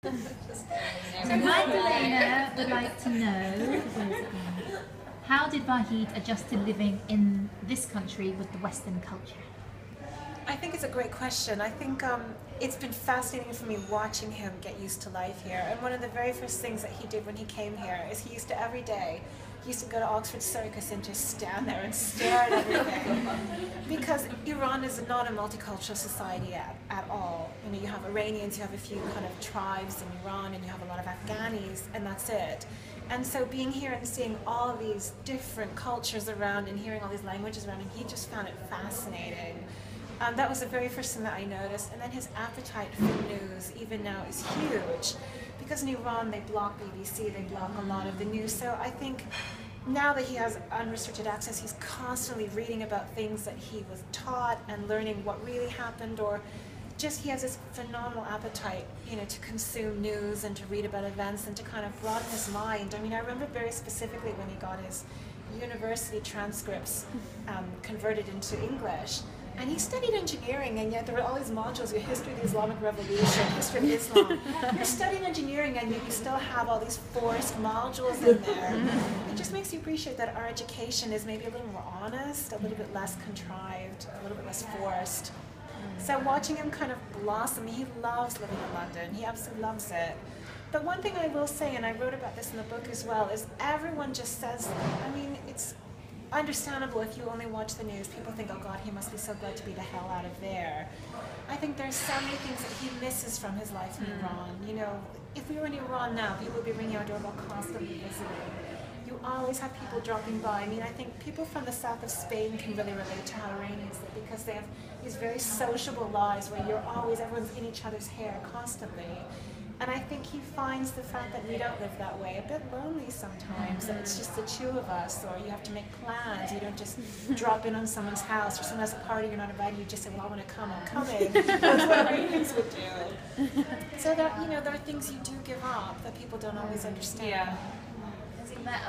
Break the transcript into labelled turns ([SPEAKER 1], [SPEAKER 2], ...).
[SPEAKER 1] So Magdalena would like to know, how did Vahid adjust to living in this country with the Western culture?
[SPEAKER 2] I think it's a great question. I think it's been fascinating for me watching him get used to life here. And one of the very first things that he did when he came here is he used to every day, he used to go to Oxford Circus and just stand there and stare at everything. Because Iran is not a multicultural society at all. You know, you have Iranians, you have a few kind of tribes in Iran, and you have a lot of Afghanis, and that's it. And so being here and seeing all these different cultures around and hearing all these languages around him, he just found it fascinating. That was the very first thing that I noticed. And then his appetite for news, even now, is huge. Because in Iran, they block BBC, they block a lot of the news. So I think now that he has unrestricted access, he's constantly reading about things that he was taught and learning what really happened, or just he has this phenomenal appetite, you know, to consume news and to read about events and to kind of broaden his mind. I mean, I remember very specifically when he got his university transcripts converted into English. And he studied engineering, and yet there were all these modules, history of the Islamic Revolution, history of Islam. You're studying engineering, and yet you still have all these forced modules in there. It just makes you appreciate that our education is maybe a little more honest, a little bit less contrived, a little bit less forced. So watching him kind of blossom, he loves living in London. He absolutely loves it. But one thing I will say, and I wrote about this in the book as well, is everyone just says, I mean, it's understandable if you only watch the news. People think, oh God, he must be so glad to be the hell out of there. I think there's so many things that he misses from his life in Iran. You know, if we were in Iran now, people would be ringing our doorbell constantly visiting. You always have people dropping by. I mean, I think people from the south of Spain can really relate to how Iranians live, because they have these very sociable lives where everyone's in each other's hair constantly. And I think he finds the fact that we don't live that way a bit lonely sometimes, that it's just the two of us, or you have to make plans. You don't just drop in on someone's house, or someone has a party you're not invited, you just say, well, I want to come, I'm coming. That's what Iranians would do. So that, you know, there are things you do give up that people don't always understand.
[SPEAKER 3] Yeah.